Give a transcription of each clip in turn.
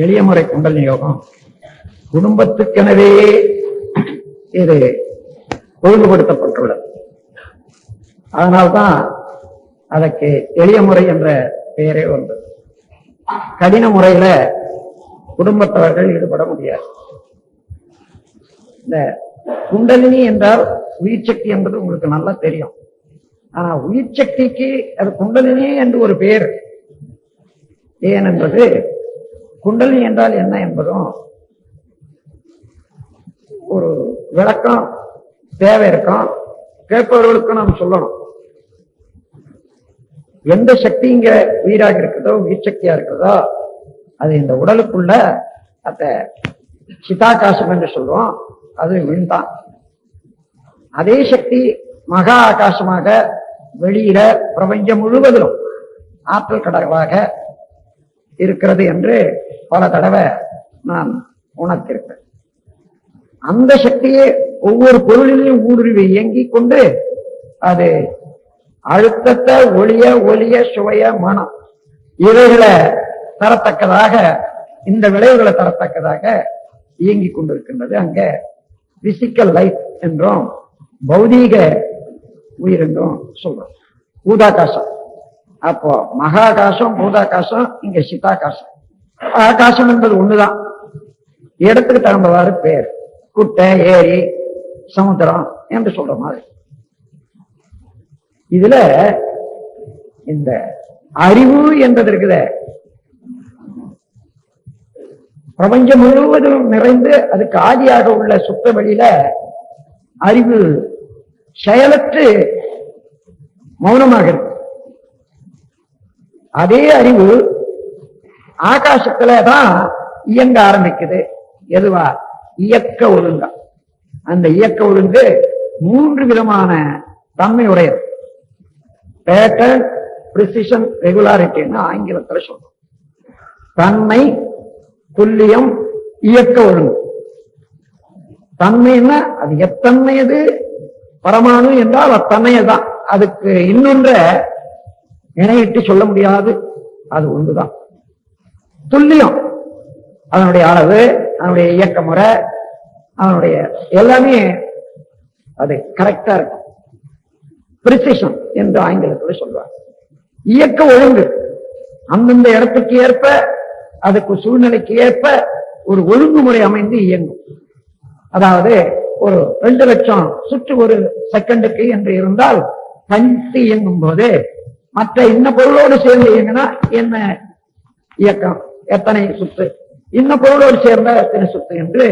எளிய முறை குண்டலினி யோகம் குடும்பத்துக்கெனவே இது ஒழுங்குபடுத்தப்பட்டுள்ளது. அதனால்தான் அதற்கு எளிய முறை என்ற பெயரே வந்தது. கடின முறையில குடும்பத்தவர்கள் ஈடுபட முடியாது. இந்த குண்டலினி என்றால் உயிர் சக்தி என்பது உங்களுக்கு நல்லா தெரியும். ஆனா உயிர் சக்திக்கு அது குண்டலினி என்று ஒரு பெயர் ஏன் என்பது, குண்டலினி என்றால் என்ன என்பதும் ஒரு விளக்கம் தேவை இருக்கும். கேட்பவர்களுக்கும் நாம் சொல்லணும். எந்த சக்தி இங்க உயிராக இருக்குதோ, உயிர் சக்தியா இருக்குதோ, அது இந்த உடலுக்குள்ள அத சிதாகாசம் என்று சொல்லுவோம். அது விண்தான். அதே சக்தி மகா ஆகாசமாக வெளியில பிரபஞ்சம் முழுவதிலும் ஆற்றல் கடலாக இருக்கிறது என்று பல தடவை நான் உணர்த்திருப்பேன். அந்த சக்தியை ஒவ்வொரு பொருளிலையும் ஊடுருவி இயங்கிக் கொண்டு அது அழுத்தத்தை ஒளிய ஒளிய சுவைய மனம் இவைகளை தரத்தக்கதாக, இந்த விளைவுகளை தரத்தக்கதாக இயங்கிக் கொண்டிருக்கின்றது. அங்க பிசிக்கல் லைஃப் என்றும் பௌதீக உயிர் என்றும் சொல்றோம். பூதாகாசம், அப்போ மகாகாசம் பூதாகாசம், இங்க சிதாகாசம். ஆகாசம் என்பது ஒண்ணுதான், இடத்துக்கு தகுந்தவாறு பேர். குட்டை, ஏரி, சமுத்திரம் என்று சொல்ற மாதிரி. இதுல இந்த அறிவு என்பது இருக்குத, பிரபஞ்சம் முழுவதும் நிறைந்து அதுக்கு ஆதியாக உள்ள சுத்த வழியில அறிவு செயலற்று மௌனமாக இருக்கு. அதே அறிவு ஆகாசத்துலதான் இயங்க ஆரம்பிக்குது. எதுவா? இயக்க ஒழுங்கா. அந்த இயக்க ஒழுங்கு 3 விதமான தன்மை உடையது. பேட்டர்ன், பிரிசிஷன், ரெகுலாரிட்டின்னு ஆங்கிலத்துல சொல்றோம். தன்மை, துல்லியம், இயக்க ஒழுங்கு. தன்மைன்னா அது எத்தன்மையது? பரமாணு என்றால் அத்தன்மையதான். அதுக்கு இன்னொன்ற இணையிட்டு சொல்ல முடியாது, அது ஒன்றுதான். துல்லியம் அதனுடைய அளவு, அதனுடைய இயக்க முறை, அதனுடைய எல்லாமே அது கரெக்டா இருக்கும். பிரிசிஷன் என்று ஆங்கிலத்தில் சொல்வார். இயக்க ஒழுங்கு அந்தந்த இடத்துக்கு ஏற்ப, அதுக்கு சூழ்நிலைக்கு ஏற்ப ஒரு ஒழுங்குமுறை அமைந்து இயங்கும். அதாவது ஒரு 2 லட்சம் சுற்று ஒரு செகண்டுக்கு என்று இருந்தால் தனித்து இயங்கும் போது மற்ற இன்ன பொருளோடு சேர்ந்து இயங்கினா என்ன இயக்கம், எத்தனை சுற்று, இன்ன பொருளோடு சேர்ந்த எத்தனை சுற்று என்று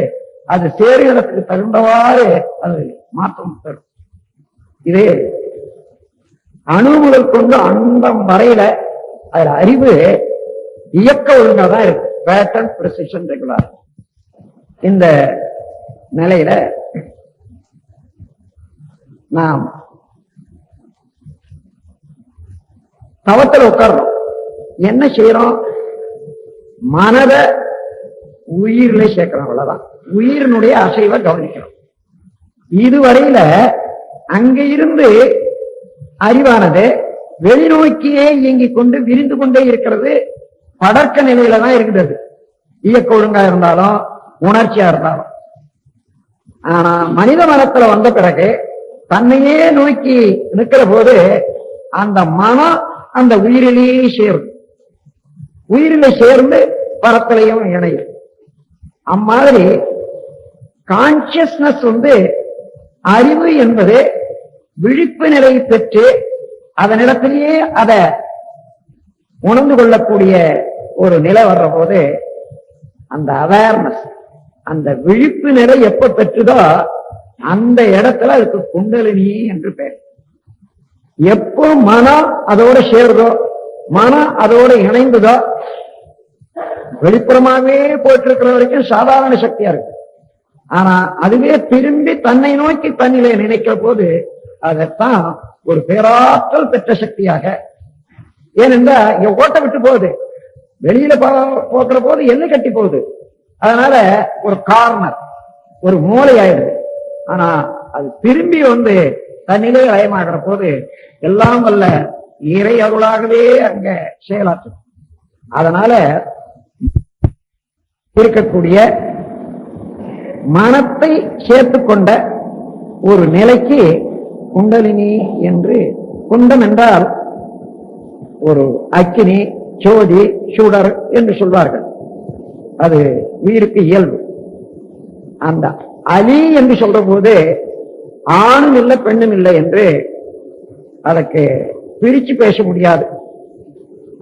அது சேருகிறதுக்கு தகுந்தவாறு அது மாற்றம் தரும். இது அணு முதல் கொண்டு அண்டம் வரையில அதுல அறிவு இயக்க ஒழுங்காதான் இருக்கு. Pattern, precision, regular. இந்த நிலையில நாம் தவத்தில் உட்கார்றோம். என்ன செய்யறோம்? மனத உயிரில சேர்க்கிறோம். அவ்வளவுதான். உயிரினுடைய அசைவை கவனிக்கிறோம். இதுவரையில அங்க இருந்து அறிவானது வெளிநோக்கியே இயங்கிக் கொண்டு விரிந்து கொண்டே இருக்கிறது. படர்க்க நிலையில தான் இருக்கிறது, இயக்க ஒழுங்கா இருந்தாலும் உணர்ச்சியா இருந்தாலும். ஆனா மனித மனத்துல வந்த பிறகு தன்னையே நோக்கி நிற்கிற போது அந்த மனம் அந்த உயிரிலேயே சேரும். உயிரிலே சேர்ந்து பரத்திலையும் இணையும். அம்மாதிரி கான்சியஸ்னஸ் அறிவு என்பது விழிப்பு நிலை பெற்று அதனிடத்திலேயே அதை உணர்ந்து கொள்ளக்கூடிய ஒரு நிலை வர்ற போது அந்த அவேர்னஸ், அந்த விழிப்பு நிலை எப்ப பெற்றுதோ அந்த இடத்துல அதுக்கு குண்டலினி என்று பெயர். எப்போ மனம் அதோட சேருதோ, மனம் அதோட இணைந்ததோ, வெளிப்புறமாவே போயிட்டு இருக்கிற வரைக்கும் சாதாரண சக்தியா இருக்கு. ஆனா அதுவே திரும்பி தன்னை நோக்கி தன்னிலை நினைக்கிற போது அதைத்தான் ஒரு பேராற்றல் பெற்ற சக்தியாக. ஏனென்றா இங்க ஓட்ட விட்டு போகுது, வெளியில போக்குற போது எல்லை கட்டி போகுது. அதனால ஒரு கார்னர், ஒரு மூளை ஆயிடுது. ஆனா அது திரும்பி தன்னிலை லயமாகிற போது எல்லாம் வல்ல இறை அருளாகவே அங்க செயலாற்றும். அதனால இருக்கக்கூடிய மனத்தை சேர்த்துக் கொண்ட ஒரு நிலைக்கு குண்டலினி என்று, குண்டம் என்றால் ஒரு அக்கினி, ஜோதி, சுடர் என்று சொல்வார்கள். அது உயிருக்கு இயல்பு. அந்த அலி என்று சொல்ற போது ஆணும் இல்லை பெண்ணும் இல்லை என்று அதற்கு பிரிச்சு பேச முடியாது.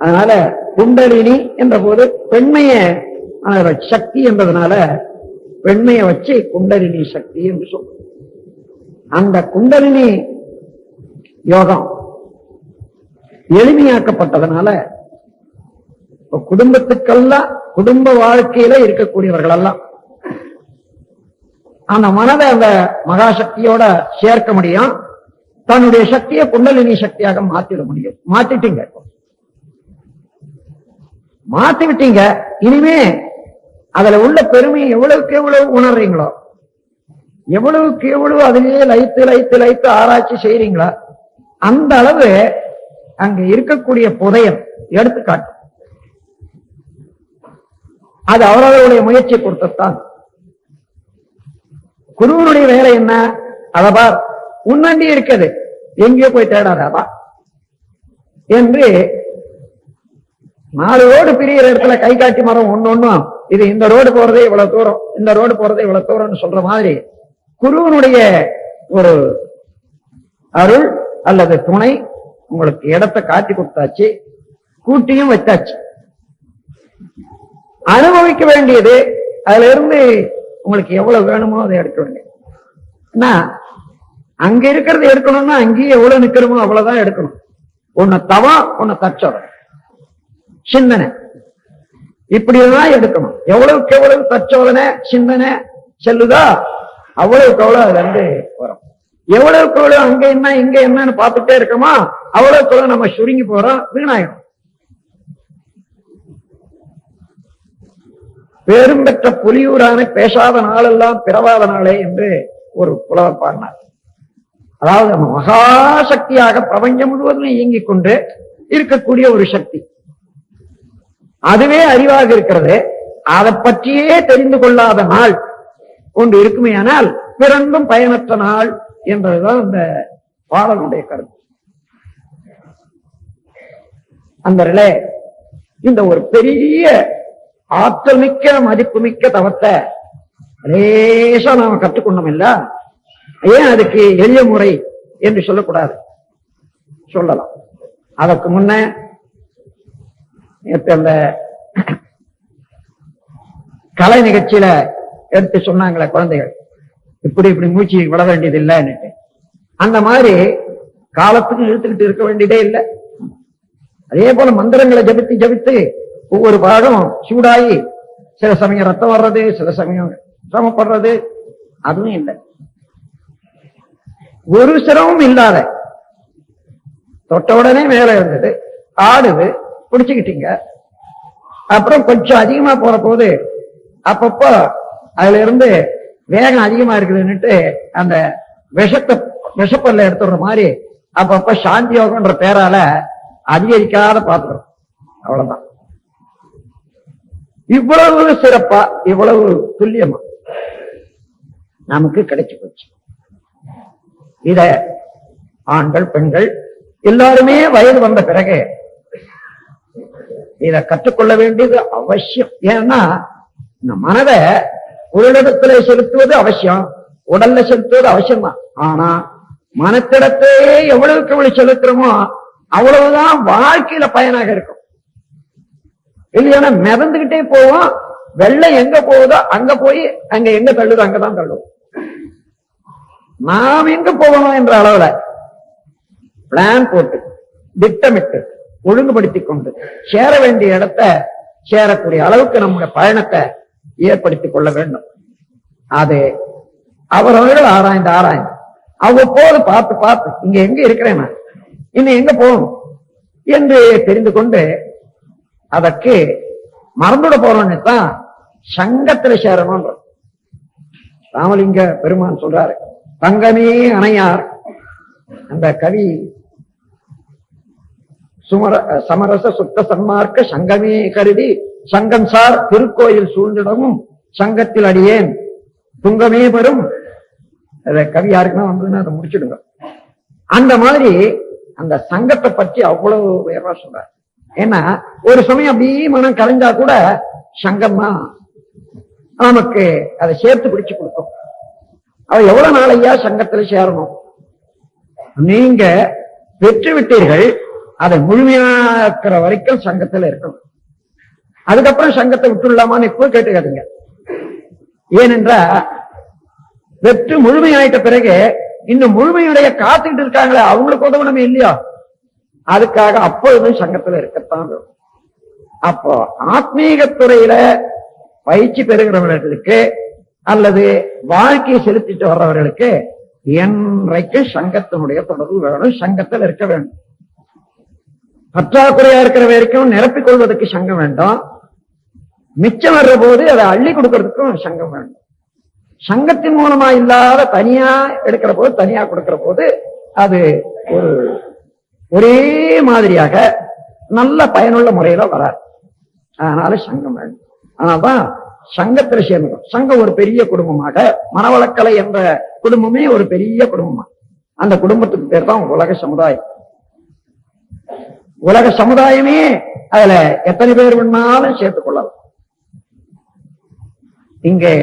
அதனால குண்டலினி என்ற போது பெண்மைய சக்தி என்பதனால பெண்மையை வச்சு குண்டலினி சக்தி என்று சொல்றோம். அந்த குண்டலினி யோகம் எளிமையாக்கப்பட்டதனால குடும்பத்துக்கெல்லாம், குடும்ப வாழ்க்கையில இருக்கக்கூடியவர்கள் எல்லாம் அந்த மனதை அந்த மகாசக்தியோட சேர்க்க முடியும். தன்னுடைய சக்தியை குண்டலினி சக்தியாக மாத்திட முடியும். மாத்திட்டீங்க, மாத்தி விட்டீங்க. இனிமே அதுல உள்ள பெருமையை எவ்வளவுக்கு எவ்வளவு உணர்றீங்களோ, எவ்வளவுக்கு எவ்வளவு அதிலேயே லைத்து லைத்து லைத்து ஆராய்ச்சி செய்யறீங்களா, அந்த அளவு அங்க இருக்கக்கூடிய புதையம் எடுத்துக்காட்டும். அது அவரவர்களுடைய முயற்சியை பொறுத்தான். குருவனுடைய வேலை என்ன? அதபா உன்னண்டி இருக்குது, எங்கேயோ போய் தேடாதா என்று 4 ரோடு பிரிகிற இடத்துல கை காட்டி மரம் ஒன்னொன்னும், இது இந்த ரோடு போறதே இவ்வளவு தூரம், இந்த ரோடு போறதே இவ்வளவு தூரம்னு சொல்ற மாதிரி குருவனுடைய ஒரு அருள் அல்லது துணை உங்களுக்கு இடத்தை காட்டி கொடுத்தாச்சு, கூட்டியும் வச்சாச்சு. அனுபவிக்க வேண்டியது அதுல இருந்து உங்களுக்கு எவ்வளவு வேணுமோ அதை எடுக்க வேண்டியது. அங்க இருக்கிறது எடுக்கணும்னா அங்கேயே எவ்வளவு நிக்கிறோமோ அவ்வளவுதான் எடுக்கணும். ஒன்னு தவம், ஒன்னு தற்சோதனை, சிந்தனை, இப்படிதான் எடுக்கணும். எவ்வளவுக்கு எவ்வளவு தற்சோதனை சிந்தனை செல்லுதா அவ்வளவுக்கு எவ்வளவு அதுல இருந்து வரும். எவ்வளவுக்கு எவ்வளவு அங்க என்ன இங்க என்னன்னு பார்த்துட்டே இருக்கோமா அவ்வளவுக்கு எவ்வளவு நம்ம சுருங்கி போறோம், வீணாயிடும். பேரும் பெற்ற புலியூரான பேசாத நாளெல்லாம் பிறவாத நாளே என்று ஒரு புலவர் பாடினார். அதாவது நம்ம மகாசக்தியாக பிரபஞ்சம் முழுவதும் இயங்கிக் கொண்டு இருக்கக்கூடிய ஒரு சக்தி, அதுவே அறிவாக இருக்கிறது. அதை பற்றியே தெரிந்து கொள்ளாத நாள் ஒன்று இருக்குமே, ஆனால் பிறந்தும் பயனற்ற நாள் என்பதுதான் அந்த பாடலுடைய கருத்து. அந்த இந்த ஒரு பெரிய ஆற்றல் மிக்க மதிப்புமிக்க தவத்தை லேசா நாம கற்றுக்கொண்டோம் இல்ல, ஏன் அதுக்கு எளிய முறை என்று சொல்லக்கூடாது? சொல்லலாம். அதற்கு முன்ன அந்த கலை நிகழ்ச்சியில எடுத்து சொன்னாங்களே குழந்தைகள், இப்படி இப்படி மூச்சு விட வேண்டியது இல்லைன்னு. அந்த மாதிரி காலத்துக்கு இழுத்துக்கிட்டு இருக்க வேண்டியதே இல்லை. அதே போல மந்திரங்களை ஜபித்து ஜபித்து ஒவ்வொரு பாகம் சூடாகி சில சமயம் ரத்தம் வர்றது, சில சமயம் சிரமப்படுறது, அதுவும் இல்லை. ஒரு சிரமமும் இல்லாத தொட்ட உடனே மேல இருந்தது, ஆடுது, பிடிச்சுக்கிட்டீங்க. அப்புறம் கொஞ்சம் அதிகமா போற போது அப்பப்போ அதுல இருந்து வேகம் அதிகமா இருக்குதுன்னுட்டு அந்த விஷப்பல்ல எடுத்துடுற மாதிரி அப்பப்ப சாந்தி யோகம்ன்ற பேரால அதிகரிக்காத பாத்துக்கிறோம். அவ்வளவுதான். இவ்வளவு சிறப்பா, இவ்வளவு துல்லியமா நமக்கு கிடைச்சு போச்சு. இத ஆண்கள் பெண்கள் எல்லாருமே வயது வந்த பிறகு இத கற்றுக்கொள்ள வேண்டியது அவசியம். ஏன்னா இந்த மனதை உடலிடத்துல செலுத்துவது அவசியம், உடல்ல செலுத்துவது அவசியம் தான். ஆனா மனத்திடத்தையே எவ்வளவுக்கு எவ்வளவு செலுத்துறோமோ அவ்வளவுதான் வாழ்க்கையில பயனாக இருக்கும். இல்லையா மிதந்துகிட்டே போவோம், வெள்ளம் எங்க போகுதோ அங்க போய் அங்க எங்க தள்ளுதோ அங்கதான் தள்ளுவோம். நாம் எங்க போகணும் என்ற அளவுல பிளான் போட்டு திட்டமிட்டு ஒழுங்குபடுத்திக் கொண்டு சேர வேண்டிய இடத்தை சேரக்கூடிய அளவுக்கு நம்முடைய பயணத்தை ஏற்படுத்திக் கொள்ள வேண்டும். அது அவரவர்கள் ஆராய்ந்து ஆராய்ந்து அவ்வப்போது பார்த்து பார்த்து இங்க எங்க இருக்கிறேன், நான் இன்னும் எங்க போகணும் என்று தெரிந்து கொண்டு அதற்கு மறந்துட போறோம்னு தான் சங்கத்துல சேரணும். ராமலிங்க பெருமான் சொல்றாரு, தங்கமே அணையார். அந்த கவி சமரச சுத்த சன்மார்க்க சங்கமே கருதி சங்கம் சார் திருக்கோயில் சூழ்ந்திடமும் சங்கத்தில் அடியேன் துங்கமே பெறும். கவி யாருக்குன்னா வந்ததுன்னா அதை முடிச்சிடுங்க. அந்த மாதிரி அந்த சங்கத்தை பற்றி அவ்வளவு உயர்வா சொல்றார். ஏன்னா ஒரு சமயம் அப்படியே மனம் கலைஞ்சா கூட சங்கம் தான் நமக்கு அதை சேர்த்து பிடிச்சு கொடுக்கும். அவ எவ்வளவு நாளையா சங்கத்துல சேரணும்? நீங்க பெற்று விட்டீர்கள், அதை முழுமையாக்குற வரைக்கும் சங்கத்துல இருக்கணும். அதுக்கப்புறம் சங்கத்தை விட்டுடலாமான்னு இப்போ கேட்டுக்காதீங்க. ஏனென்றா வெற்று முழுமையாயிட்ட பிறகு இன்னும் முழுமையுடைய காத்துக்கிட்டு இருக்காங்களே, அவங்களுக்கு உதவணுமே இல்லையா? அதுக்காக அப்பொழுதும் சங்கத்துல இருக்கத்தான். அப்போ ஆத்மீகத்துறையில பயிற்சி பெறுகிறவர்களுக்கு அல்லது வாழ்க்கையை செலுத்திட்டு வர்றவர்களுக்கு என்றைக்கு சங்கத்தினுடைய தொடர்பு வேணும், சங்கத்தில் இருக்க வேண்டும். பற்றாக்குறையா இருக்கிற வரைக்கும் நிரப்பிக் கொள்வதற்கு சங்கம் வேண்டும். மிச்சம் வர்ற போது அதை அள்ளி கொடுக்கறதுக்கும் சங்கம் வேண்டும். சங்கத்தின் மூலமா இல்லாத தனியா எடுக்கிற போது, தனியா கொடுக்கிற போது அது ஒரு ஒரே மாதிரியாக நல்ல பயனுள்ள முறையில வராது. அதனால சங்கம் வேண்டும். அதனால்தான் சங்கத்தில் சேர்ந்தோம். சங்கம் ஒரு பெரிய குடும்பமாக, மனவளக்கலை என்ற குடும்பமே ஒரு பெரிய குடும்பமா. அந்த குடும்பத்துக்கு பேர் தான் உலக சமுதாயம். உலக சமுதாயமே அதுல எத்தனை பேர் வேணாலும் சேர்த்துக் கொள்ளலாம். இங்கே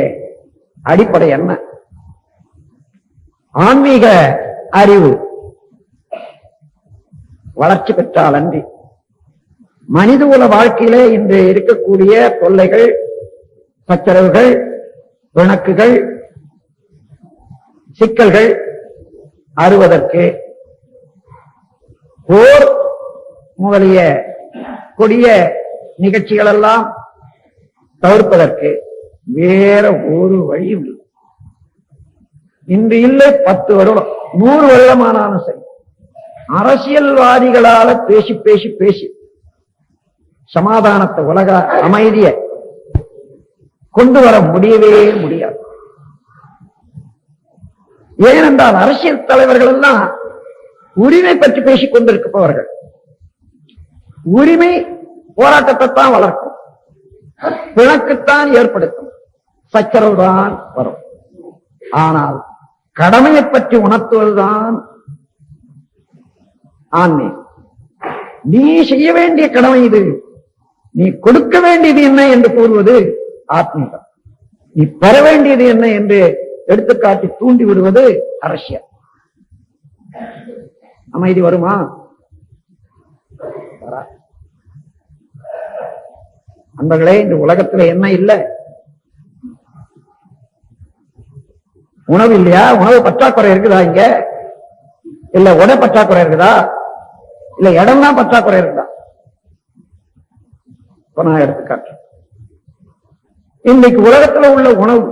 அடிப்படை என்ன? ஆன்மீக அறிவு வளர்ச்சி பெற்றால் அன்றி மனித உல வாழ்க்கையிலே இன்று இருக்கக்கூடிய தொல்லைகள், சச்சரவுகள், பிணக்குகள், சிக்கல்கள் அறுவதற்கு, போர் முதலிய கொடிய நிகழ்ச்சிகள் எல்லாம் தவிர்ப்பதற்கு வேற ஒரு வழியும் இல்லை. இன்று இல்லை 10 வருடம் 100 வருடமானாலும் சரி, அரசியல்வாதிகளால பேசி பேசி பேசி சமாதானத்தை, உலக அமைதியை கொண்டு வர முடியவே முடியாது. ஏனென்றால் அரசியல் தலைவர்கள் எல்லாம் உரிமை பற்றி பேசிக் கொண்டிருப்பவர்கள். உரிமை போராட்டத்தை தான் வளர்க்கும், பிணக்குத்தான் ஏற்படுத்தும், சச்சரவுதான் வரும். ஆனால் கடமையை பற்றி உணர்த்துவதுதான் ஆன்மீகம். நீ செய்ய வேண்டிய கடமை இது, நீ கொடுக்க வேண்டியது என்ன என்று கூறுவது ஆத்மீகம். நீ பெற வேண்டியது என்ன என்று எடுத்துக்காட்டி தூண்டி விடுவது அரசியல். அமைதி வருமா? அன்பர்களே, இந்த உலகத்துல என்ன இல்லை? உணவு இல்லையா? உணவு பற்றாக்குறை இருக்குதா? இங்க இல்ல உடை பற்றாக்குறை இருக்குதா? இல்ல இடம் தான் பற்றாக்குறை இருக்குதா? இப்ப நான் எடுத்துக்காட்டுறேன். இன்னைக்கு உலகத்துல உள்ள உணவு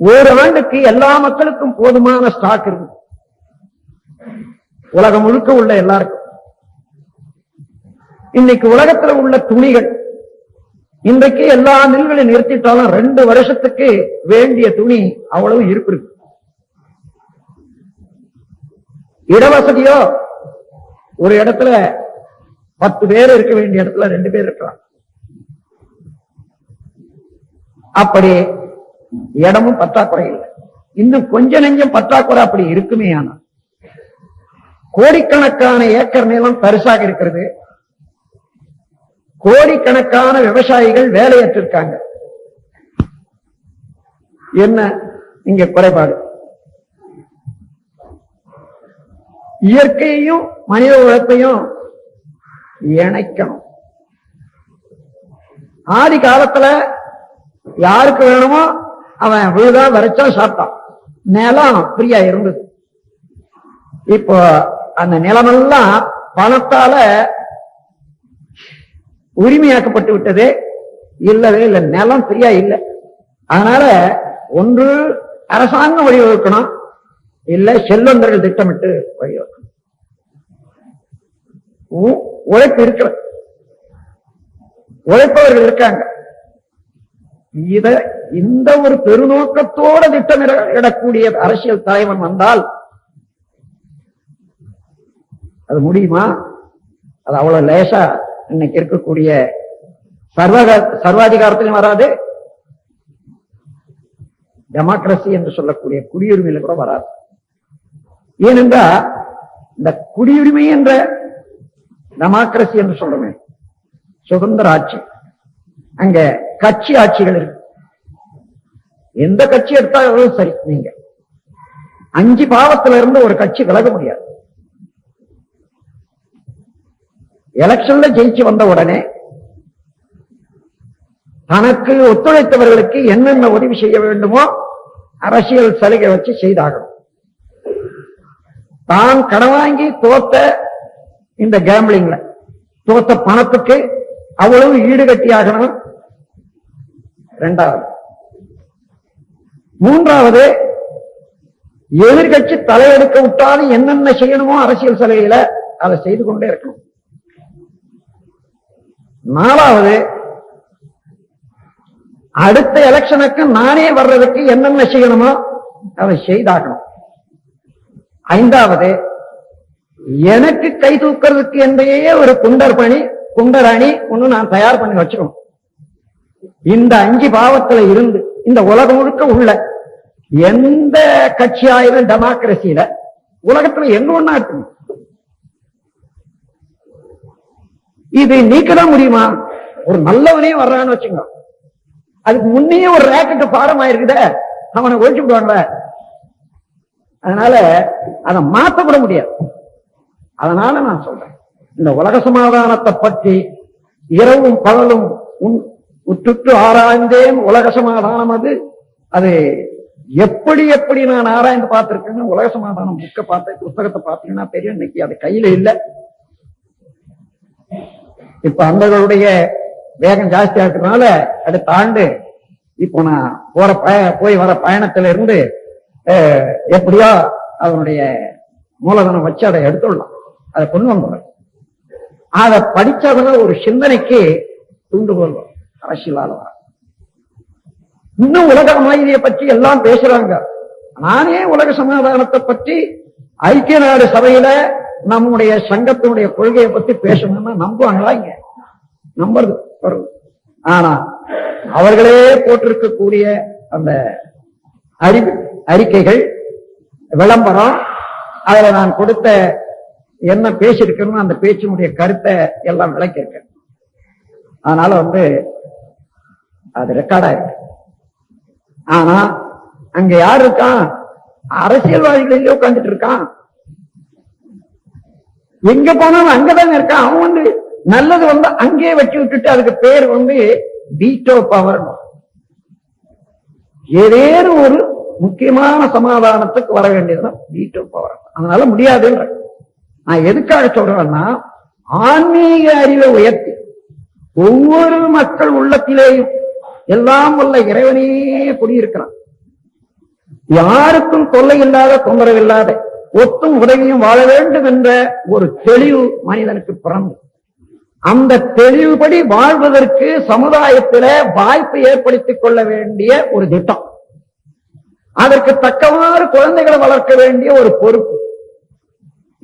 ஒரு ஆண்டுக்கு எல்லா மக்களுக்கும் போதுமான ஸ்டாக் இருக்கு. உலகம் முழுக்க உள்ள எல்லாருக்கும். இன்னைக்கு உலகத்துல உள்ள துணிகள், இன்றைக்கு எல்லா நெல்களை நிறுத்திட்டாலும் 2 வருஷத்துக்கு வேண்டிய துணி அவ்வளவு இருப்பு இருக்கு. இடவசதியோ ஒரு இடத்துல 10 பேர் இருக்க வேண்டிய இடத்துல 2 பேர் இருக்கலாம். அப்படி இடமும் பற்றாக்குறை இல்லை. இன்னும் கொஞ்ச நெஞ்சம் பற்றாக்குறை அப்படி இருக்குமே. ஆனால் கோடிக்கணக்கான ஏக்கர் நிலம் பரிசாக இருக்கிறது. கோடிக்கணக்கான விவசாயிகள் வேலையற்றிருக்காங்க. என்ன இங்க குறைபாடு? இயற்கையையும் மனித உழைப்பையும் இணைக்கணும். ஆதி காலத்துல யாருக்கு வேணுமோ அவன் விழுதா வரைச்சா சாப்பிட்டான். நிலம் ஃப்ரீயா இருந்தது. இப்போ அந்த நிலமெல்லாம் பணத்தால உரிமையாக்கப்பட்டு விட்டது. இல்லவே இல்லை, நிலம் ஃப்ரீயா இல்லை. அதனால ஒன்று அரசாங்கம் வழிவகுக்கணும், இல்ல செல்வந்தர்கள் திட்டமிட்டு வழிவகுக்கணும். உழைப்பு இருக்கிற உழைப்பவர்கள் இருக்காங்க. இந்த ஒரு பெருநோக்கத்தோட திட்டமிடக்கூடிய அரசியல் தலைவன் வந்தால் அது முடியுமா? அது அவ்வளவு லேசா இன்னைக்கு இருக்கக்கூடிய சர்வாதிகாரத்திலும் வராது, டெமோக்ரஸி என்று சொல்லக்கூடிய குடியுரிமையில கூட வராது. ஏனென்றா இந்த குடியுரிமை என்ற டெமோக்ரஸி என்று சொல்றமே சுதந்திர ஆட்சி, அங்க கட்சி ஆட்சிகள் இருக்கு. எந்த கட்சி எடுத்தாலும் சரி, நீங்க 5 பாவத்தில இருந்து ஒரு கட்சி விலக முடியாது. எலெக்ஷன்ல ஜெயிச்சு வந்த உடனே தனக்கு ஒத்துழைத்தவர்களுக்கு என்னென்ன உதவி செய்ய வேண்டுமோ அரசியல் சலுகை வச்சு செய்தாகணும். தான் கடன் வாங்கி தோத்த இந்த கேம்பிளிங்ல தோத்த பணத்துக்கு அவ்வளவு ஈடுகட்டி ஆகணும். 2வது. 3வது, எதிர்கட்சி தலையெடுக்க விட்டாலும் என்னென்ன செய்யணுமோ அரசியல் சலுகையில அதை செய்து கொண்டே இருக்கணும். 4வது, அடுத்த எலெக்ஷனுக்கு நானே வர்றதுக்கு என்னென்ன செய்யணுமோ அதை செய்தாகணும். 5வது, எனக்கு கை தூக்கிறதுக்கு என்றையே ஒரு குண்டர் அணி ஒண்ணு நான் தயார் பண்ணி வச்சுக்கணும். இந்த 5 பாவத்துல இருந்து இந்த உலகம் முழுக்க உள்ள எந்த கட்சியாயிரம் டெமோக்ரஸியில உலகத்துல எங்க ஒண்ணா இருக்கு, இது நீக்கதான் முடியுமா? ஒரு நல்லவனே வர்றான்னு வச்சுங்க, அதுக்கு முன்னே ஒரு ரேக்கெட்டு பாடம் ஆயிருக்குத, அவனை ஒழிச்சு விடுவாங்கள. அதனால அதை மாற்றப்பட முடியாது. அதனால நான் சொல்றேன், இந்த உலக சமாதானத்தை பற்றி இரவும் பகலும் உற்றுற்று ஆராய்ந்தேன். உலக சமாதானம் அது எப்படி எப்படி நான் ஆராய்ந்து பார்த்திருக்கேன்னு உலக சமாதானம் புத்தகத்தை பார்த்தீங்கன்னா தெரியும். இன்னைக்கு அது கையில இல்லை. இப்ப அந்தகளுடைய வேகம் ஜாஸ்தியா இருக்கிறதுனால அடுத்த ஆண்டு இப்போ நான் போய் வர பயணத்தில இருந்து எப்படியோ அதனுடைய மூலதனம் வச்சு அதை எடுத்துடலாம், அதை கொண்டு வந்துடுறேன். அதை படிச்சதுல ஒரு சிந்தனைக்கு தூண்டுகோல் அரசியலால இன்னும் உலக அமைதியை பற்றி எல்லாம் பேசுறாங்க. நானே உலக சமாதானத்தை பற்றி ஐக்கிய நாடு சபையில நம்முடைய சங்கத்தினுடைய கொள்கையை பத்தி பேசணும்னா நம்புவாங்களா? இங்க நம்புறது வரும். ஆனா அவர்களே போட்டிருக்கக்கூடிய அந்த அறிக்கைகள், விளம்பரம், அதுல நான் கொடுத்த என்ன பேசியிருக்கணும் அந்த பேச்சினுடைய கருத்தை எல்லாம் விளக்கியிருக்கேன். அதனால அது ரெக்கார்ட் ஆயிருக்கு. ஆனா அங்க யாரு இருக்கான்? அரசியல்வாதிகளிலே உட்கார்ந்துட்டு இருக்கான். எங்க போனாலும் அங்கதான் இருக்கான். அவன் நல்லது அங்கே வச்சு விட்டுட்டு அதுக்கு பேர் வீட்டோ பவர். ஏதேனும் ஒரு முக்கியமான சமாதானத்துக்கு வர வேண்டியதுதான் வீட்டோ பவர். அதனால முடியாதுன்ற. நான் எதுக்காக சொல்றேன்னா, ஆன்மீக அறிவை உயர்த்தி ஒவ்வொரு மக்கள் உள்ளத்திலேயும் எல்லாம் வல்ல இறைவனையே குடியிருக்கிறான். யாருக்கும் தொல்லை இல்லாத, தொந்தரவு இல்லாத, ஒத்தும் உதவியும் வாழ வேண்டும் என்ற ஒரு தெளிவு மனிதனுக்கு பிறந்து, அந்த தெளிவுபடி வாழ்வதற்கு சமுதாயத்தில வாய்ப்பு ஏற்படுத்திக் கொள்ள வேண்டிய ஒரு திட்டம், அதற்கு தக்கவாறு குழந்தைகளை வளர்க்க வேண்டிய ஒரு பொறுப்பு.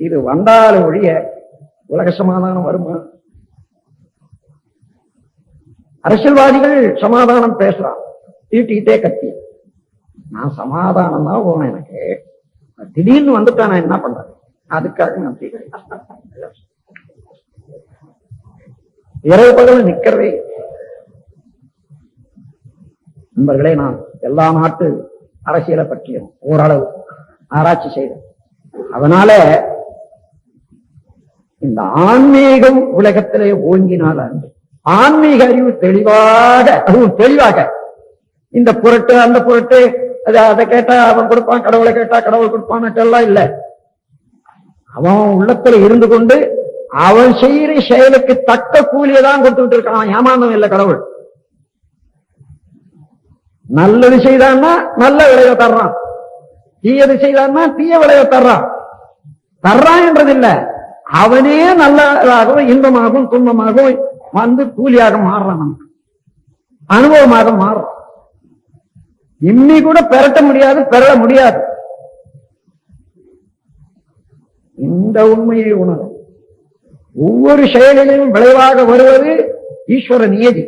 இது வந்தால் ஒழிய உலக சமாதானம் வருமா? அரசியல்வாதிகள் சமாதானம் பேசுறான், தீட்டிக்கிட்டே கத்தி. நான் சமாதானம் தான் போனேன். எனக்கு திடீர்னு வந்துட்டா நான் என்ன பண்றேன்? அதுக்காக நான் இரவு பகல் நிக்கிறதே. நண்பர்களே, நான் எல்லா நாட்டு அரசியலை பற்றியும் ஓரளவு ஆராய்ச்சி செய்தேன். அதனால இந்த ஆன்மீகம் உலகத்திலே ஓங்கினால ஆன்மீக அறிவு தெளிவாக, அதுவும் தெளிவாக, இந்த பொருட்டு அந்த பொருட்டு அதை கேட்டா அவன் கொடுப்பான், கடவுளை கேட்டா கடவுள் கொடுப்பான் எல்லாம் இல்ல. அவன் உள்ளத்துல இருந்து கொண்டு அவன் செய்யற செயலுக்கு தக்க கூலியை தான் கொடுத்துட்டு இருக்கான். ஏமாந்தம் இல்லை கடவுள். நல்லது செய்தான்னா நல்ல விளைவை தர்றான், தீயது செய்தான்னா தீய விளைவை தர்றான் என்றது இல்ல. அவனே நல்லதாகவும் இன்பமாகவும் துன்பமாகவும் கூலியாக மாறுறான், நமக்கு அனுபவமாக மாறுறான். இன்னி கூட பெறட்ட முடியாது, பெற முடியாது. இந்த உண்மையை உணரும். ஒவ்வொரு செயலிலும் விளைவாக வருவது ஈஸ்வர நியதி,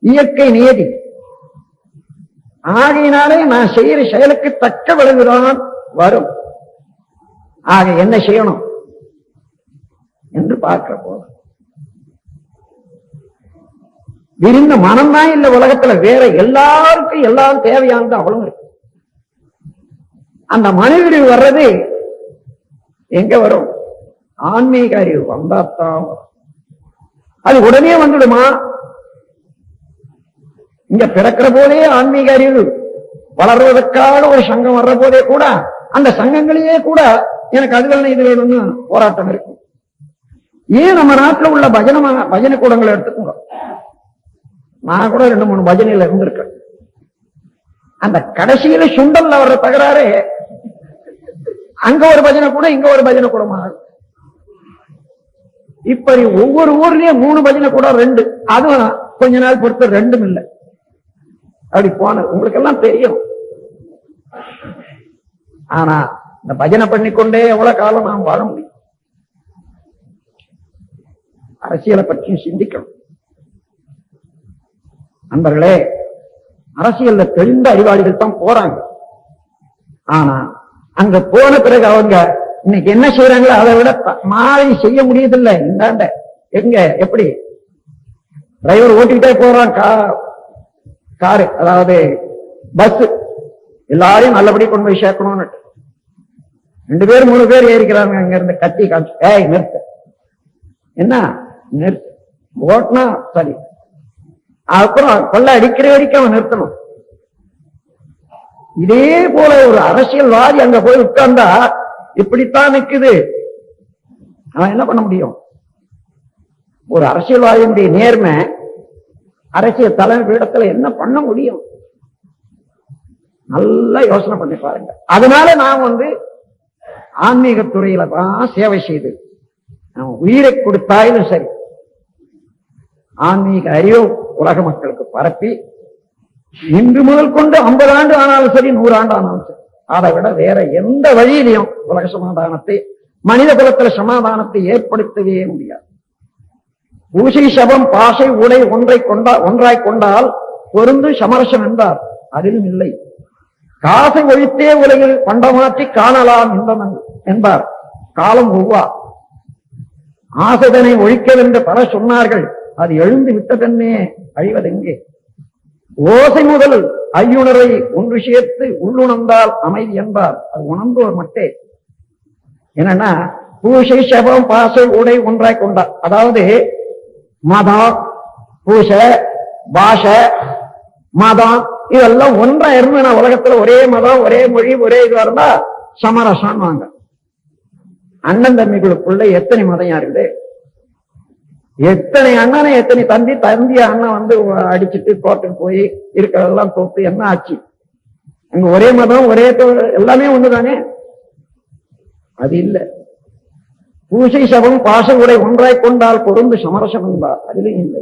இயற்கை நியதி. ஆகையினாலே நான் செய்யற செயலுக்கு தக்க விளைவுதான் வரும். ஆக என்ன செய்யணும் என்று பார்க்கிற போது விரிந்த மனம்தான் இல்ல உலகத்துல, வேற எல்லாருக்கும் எல்லாம் தேவையானது அவ்வளவு இருக்கு. அந்த மனிதர்கள் வர்றது எங்க வரும்? ஆன்மீக அறிவு வந்தாத்தான் வரும். அது உடனே வந்துடுமா? இங்க பிறக்கிற போதே ஆன்மீக அறிவு வளர்வதற்காக ஒரு சங்கம் வர்ற போதே கூட அந்த சங்கங்களிலே கூட எனக்கு அது வேணும் இது வேணும்னு போராட்டம் இருக்கும். ஏன் நம்ம நாட்டில் உள்ள பஜனை கூடங்களை எடுத்துக்கோங்க. நான் கூட 2-3 பஜனையில இருந்திருக்கேன். அந்த கடைசியில சுண்டல்ல வர்ற தகராறு அங்க ஒரு பஜனை கூட இங்க ஒரு பஜனை கூடமா. இப்படி ஒவ்வொரு ஊர்லயும் 3 பஜனை கூட 2, அதுவும் கொஞ்ச நாள் பொறுத்து 2ம் இல்லை. அப்படி போனது உங்களுக்கு எல்லாம் தெரியும். ஆனா இந்த பஜனை பண்ணிக்கொண்டே எவ்வளவு காலம் நாம் வாழ முடியும்? அரசியலை பற்றியும் சிந்திக்கணும். நண்பர்களே, அரசியல்ல தெரிந்த அறிவாளிகள் தான் போறாங்க. ஆனா அங்க போன பிறகு அவங்க இன்னைக்கு என்ன செய்யறாங்களோ அதை விட மாறி செய்ய முடியதில்லை. இந்தாண்ட எங்க எப்படி டிரைவர் ஓட்டிக்கிட்டே போறான் காரு, அதாவது பஸ், எல்லாரையும் நல்லபடி கொண்டு போய் சேர்க்கணும்னு 2 பேர் 3 பேர் ஏறிக்கிறாங்க. அங்க இருந்து கத்தி காமிச்சு, ஏய் நிறுத்து, என்ன நிறுத்து, ஓட்டினா சரி. அப்புறம் கொள்ள அடிக்கிற வரைக்கும் அவன் நிறுத்தணும். இதே போல ஒரு அரசியல்வாதி அங்க போய் உட்கார்ந்தா இப்படித்தான் நிக்குது. அவன் என்ன பண்ண முடியும்? ஒரு அரசியல்வாதியுடைய நேர்மை அரசியல் தலைமை பீடத்துல என்ன பண்ண முடியும்? நல்லா யோசனை பண்ணி பாருங்க. அதனால நான் ஆன்மீகத்துறையில தான் சேவை செய்து உயிரை கொடுத்தாலும் சரி, ஆன்மீக அறிவு உலக மக்களுக்கு பரப்பி இன்று முதல் கொண்டு 50 ஆண்டு ஆனாலும் சரி, 100 ஆண்டு ஆனாலும் சரி, அதை விட வேற எந்த வழியிலையும் உலக சமாதானத்தை, மனித குலத்துல சமாதானத்தை ஏற்படுத்தவே முடியாது. பூசை சபம் பாசை உடை ஒன்றாய் கொண்டால் பொருந்து சமரசம் என்றார். அதிலும் இல்லை. காசை ஒழித்தே உலகில் பண்டமாற்றி காணலாம் என்பார். காலம் ஒவ்வா ஆசைதனை ஒழிக்கவென்று பல சொன்னார்கள். அது எழுந்து விட்டதென்னே அழிவதெங்கே? ஓசை முதல் ஐயுணரை ஒன்று சேர்த்து உள்ளுணர்ந்தால் அமைதி என்பார். அது உணர்ந்தோர் மட்டே. என்னன்னா பூசை சபம் பாசை உடை ஒன்றாய் கொண்டார். அதாவது மதம், பூசை, பாஷை, மதம் இதெல்லாம் ஒன்றா இருந்து உலகத்துல ஒரே மதம், ஒரே மொழி, ஒரே இதுவா இருந்தா சமரசம் வாங்க. அண்ணன் தம்பிகளுக்குள்ள எத்தனை மதம் இருக்குது? எத்தனை அண்ணனை எத்தனை தந்தி அண்ணன் அடிச்சுட்டு கோர்ட்டுக்கு போய் இருக்கிறதெல்லாம் தோத்து என்ன ஆச்சு? அங்க ஒரே மதம், ஒரே எல்லாமே ஒண்ணுதானே? அது இல்ல. பூசை சபம் பாச உடை ஒன்றாய் கொண்டால் பொருந்து சமரசம் என்பார். அதிலும் இல்லை.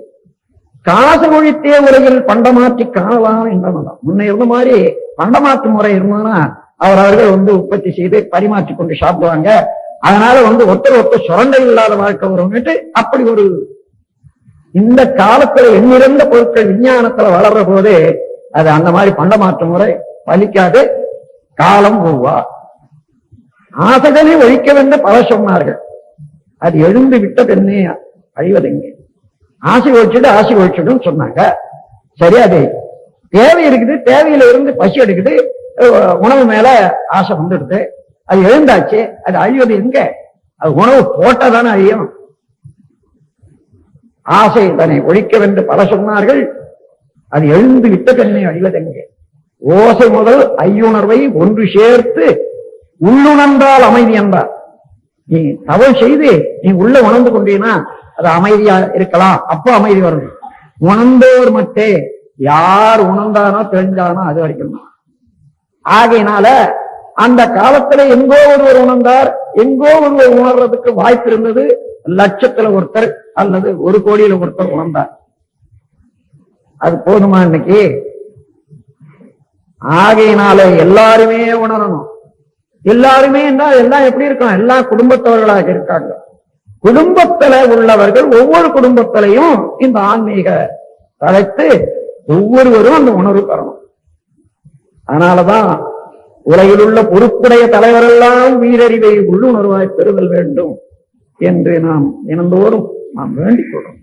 காசு ஒழித்தே உலகில் பண்டமாற்றி காணலாம் என்றதான். முன்ன இருந்த மாதிரி பண்டமாற்று முறை இருந்ததுன்னா அவர்கள் உற்பத்தி செய்து பரிமாற்றி கொண்டு சாப்பிடுவாங்க. அதனால ஒருத்தர் சுரண்டை இல்லாத வாழ்க்கை வரும்னுட்டு அப்படி ஒரு இந்த காலத்துல எண்ணிறந்த பொருட்கள் விஞ்ஞானத்துல வளர்ற போது அது அந்த மாதிரி பண்டமாற்று முறை பலிக்காது. காலம் போவா ஆசைகளை ஒழிக்கவென்று பல சொன்னார்கள். அது எழுந்து விட்டதென்னே அழிவதெங்கே? ஆசை ஒழிச்சிடும் சொன்னாங்க. சரி, அது தேவை இருக்குது, தேவையில இருந்து பசி எடுக்குது, உணவு மேல ஆசை வந்துடுது, அது எழுந்தாச்சு, அது அழிவது எங்க? அது உணவு போட்டதானே அழியும். ஆசை தன்னை ஒழிக்கவென்று பல சொன்னார்கள். அது எழுந்து விட்டதென்னே அழிவதெங்கே? ஓசை முதல் ஐயுணர்வை ஒன்று சேர்த்து உள்ளுணர்ந்தால் அமைதி என்றார். நீ தவறு செய்து நீ உள்ள உணர்ந்து கொண்டீங்கன்னா அது அமைதியா இருக்கலாம். அப்ப அமைதி வரணும். உணர்ந்தோர் மட்டே, யார் உணர்ந்தானோ தெரிஞ்சானோ அது வரைக்கும். ஆகையினால அந்த காலத்துல எங்கோ ஒருவர் உணர்ந்தார், எங்கோ ஒருவர் உணர்றதுக்கு வாய்ப்பு இருந்தது. லட்சத்துல ஒருத்தர் அல்லது 1 கோடியில ஒருத்தர் உணர்ந்தார். அது போதுமா இன்னைக்கு? ஆகையினால எல்லாருமே உணரணும். எல்லாருமே என்றால் எல்லாம் எப்படி இருக்கணும்? எல்லாம் குடும்பத்தவர்களாக இருக்காங்க. குடும்பத்துல உள்ளவர்கள் ஒவ்வொரு குடும்பத்திலையும் இந்த ஆன்மீக தழைத்து ஒவ்வொருவரும் அந்த உணர்வு பெறணும். அதனாலதான் உலகில் உள்ள பொறுப்புடைய தலைவரெல்லாம் உயிரறிவை உள்ளுணர்வாய் பெறுதல் வேண்டும் என்று நாம் தினந்தோறும் நாம் வேண்டிக் கொள்றோம்.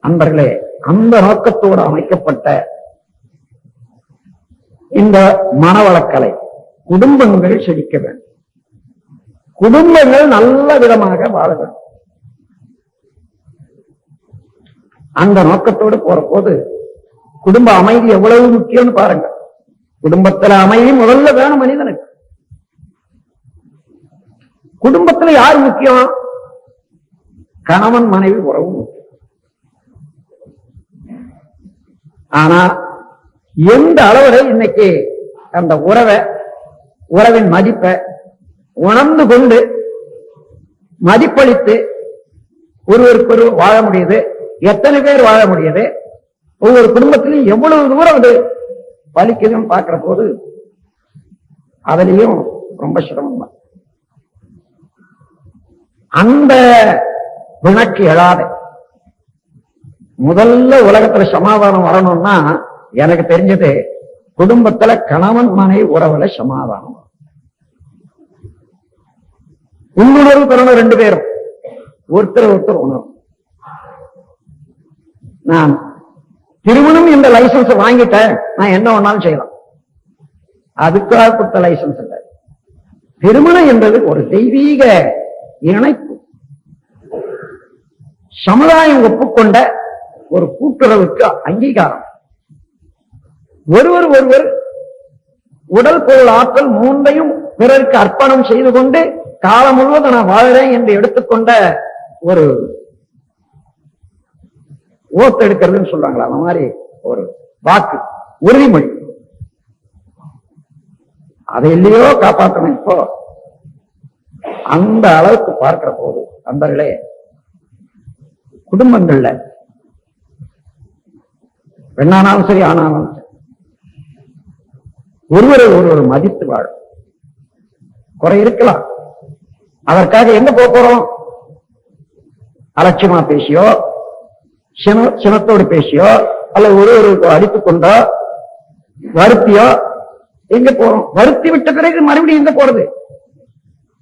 அன்பர்களே, அந்த நோக்கத்தோடு அமைக்கப்பட்ட இந்த மனவளக்கலை குடும்பங்கள் செழிக்க வேண்டும், குடும்பங்கள் நல்ல விதமாக வாழ வேண்டும். அந்த நோக்கத்தோடு போற போது குடும்ப அமைதி எவ்வளவு முக்கியம்னு பாருங்க. குடும்பத்துல அமைதி முதல்ல வேணும் மனிதனுக்கு. குடும்பத்துல யார் முக்கியம்? கணவன் மனைவி உறவு முக்கியம். ஆனா எந்த அளவுல இன்னைக்கு அந்த உறவின் மதிப்பை உணர்ந்து கொண்டு மதிப்பளித்து ஒருவருக்கொரு வாழ முடியுது, எத்தனை பேர் வாழ முடியுது, ஒவ்வொரு குடும்பத்திலையும் எவ்வளவு தூரம் அது பலிக்குதுன்னு பார்க்கிற போது அதுலயும் ரொம்ப சிரமம் தான். அந்த வினக்கு எழாத முதல்ல உலகத்துல சமாதானம் வரணும்னா எனக்கு தெரிஞ்சது குடும்பத்துல கணவன் மனைவி உறவுல சமாதானம். உள்ளுணர்வு பெறணும், ரெண்டு பேரும் ஒருத்தர் ஒருத்தர் உணர்வு. நான் திருமணம் என்ற லைசன்ஸ் வாங்கிட்டேன், நான் என்ன வேணாலும் செய்யலாம், அதுக்காக கொடுத்த லைசன்ஸ் இல்லை. திருமணம் என்பது ஒரு தெய்வீக இணைப்பு, சமுதாயம் ஒப்புக்கொண்ட ஒரு கூட்டுறவுக்கு அங்கீகாரம். ஒருவர் உடல் பொருள் ஆற்றல் மூன்றையும் பிறருக்கு அர்ப்பணம் செய்து கொண்டு காலம் முழுவதும் நான் வாழ்றேன் என்று எடுத்துக்கொண்ட ஒரு ஓத்து எடுக்கிறதுன்னு சொல்றாங்களா, அந்த மாதிரி ஒரு வாக்கு உறுதிமொழி. அதை இல்லையோ காப்பாற்றணும். இப்போ அந்த அளவுக்கு பார்க்கிற போது நண்பர்களே, குடும்பங்கள்ல பெண்ணானாலும் சரி ஆனாலும் சரி ஒருவர் மதித்து வாழும். குறை இருக்கலாம், அதற்காக எங்க போறோம்? அலட்சியமா பேசியோ சினத்தோடு பேசியோ அல்ல ஒருவருக்கு அடித்துக் கொண்டோ வருத்தியோ எங்க போறோம்? வருத்தி விட்ட பிறகு மறுபடியும் எங்க போறது?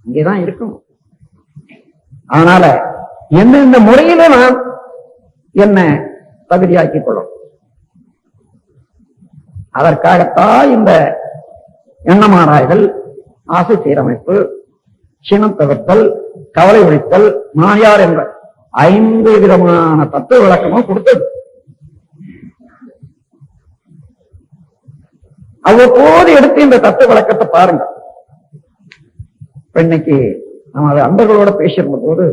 இங்கேதான் இருக்கணும். அதனால எந்தெந்த முறையில நான் என்ன தகுதியாக்கிக் கொள்ளும். அதற்காகத்தான் இந்த எண்ணமாராய்தல், ஆசை சீரமைப்பு, சினம் தவிர்த்தல், கவலை ஒழித்தல், மாயார் என்ற 5 விதமான தத்துவ விளக்கமும் கொடுத்தது. அவ்வப்போது எடுத்து இந்த தத்துவ விளக்கத்தை பாருங்க. இன்னைக்கு நம்ம அன்பர்களோட பேசியிருந்த போது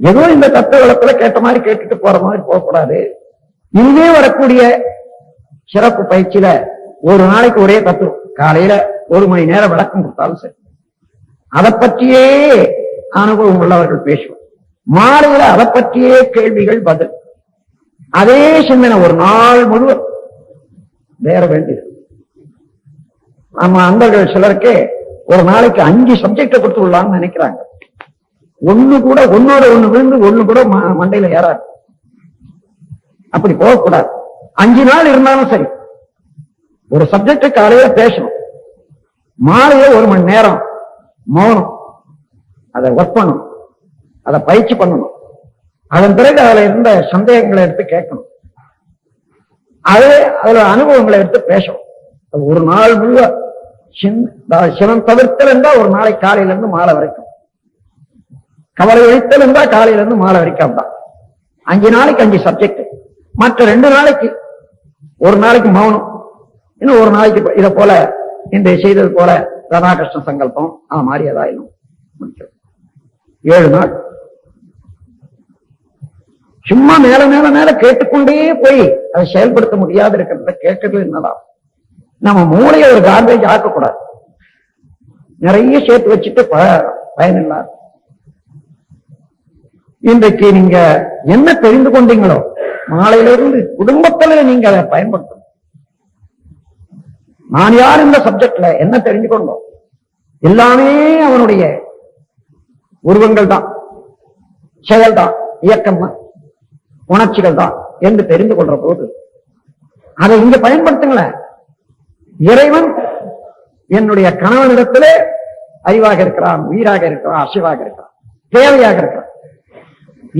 ஏதோ இந்த தத்துவ விளக்கத்துல கேட்ட மாதிரி கேட்டுட்டு போற மாதிரி போகக்கூடாது. இங்கே வரக்கூடிய சிறப்பு பயிற்சியில ஒரு நாளைக்கு ஒரே தத்துவம், காலையில 1 மணி நேரம் விளக்கம் கொடுத்தாலும் சரி, அதை பற்றியே அனுபவம் உள்ளவர்கள் பேசுவோம். மாலையில அதை பற்றியே கேள்விகள் பதில், அதே சிந்தனை ஒரு நாள் முழுவதும் வேற வேண்டியது. நம்ம அன்பர்கள் சிலருக்கு ஒரு நாளைக்கு 5 சப்ஜெக்ட கொடுத்து விடலாம்னு நினைக்கிறாங்க. ஒன்னோட ஒண்ணு விழுந்து ஒண்ணு கூட மண்டையில ஏறாது. அப்படி போகக்கூடாது. 5 நாள் இருந்தாலும் சரி, ஒரு சப்ஜெக்ட் காலையில பேசணும், மாலையில 1 மணி நேரம் மௌனம், அதை ஒர்க் பண்ணணும், அதை பயிற்சி பண்ணணும். அதன் பிறகு அதுல இருந்த சந்தேகங்களை எடுத்து கேட்கணும், அதுல அனுபவங்களை எடுத்து பேசணும். ஒரு நாள் முழுவ சினம் தவிர்த்தல் இருந்தா ஒரு நாளை காலையில இருந்து மாலை வரைக்கும், கவலை ஒழித்தல் இருந்தா காலையில இருந்து மாலை வரைக்கும் தான். 5 நாளைக்கு 5 சப்ஜெக்ட். மற்ற 2 நாளைக்கு, ஒரு நாளைக்கு மௌனம், இன்னும் ஒரு நாளைக்கு இதை போல இந்த செய்தது போல ராதாகிருஷ்ண சங்கல்பம், அது மாதிரி ஏதாயிலும் 7 நாள் சும்மா மேல மேல மேல கேட்டுக்கொண்டே போய் அதை செயல்படுத்த முடியாது இருக்கிறத கேட்கறது என்னதான். நம்ம மூளையை ஒரு கார்பேஜ் ஆக்கக்கூடாது, நிறைய சேர்த்து வச்சுட்டு பயனில்லாது. இன்றைக்கு நீங்க என்ன தெரிந்து கொண்டீங்களோ மாலையிலிருந்து குடும்பத்துல நீங்க அதை பயன்படுத்தணும். நான் யார் இந்த சப்ஜெக்ட்ல என்ன தெரிஞ்சு கொண்டோம்? எல்லாமே அவனுடைய உருவங்கள் தான். செயல்தான், இயக்கம் தான், உணர்ச்சிகள் தான் என்று தெரிந்து கொள்ற போது அதை இங்க பயன்படுத்துங்களேன். இறைவன் என்னுடைய கணவனிடத்திலே அறிவாக இருக்கிறான், உயிராக இருக்கிறான், அசைவாக இருக்கிறான், தேவையாக இருக்கிறான்.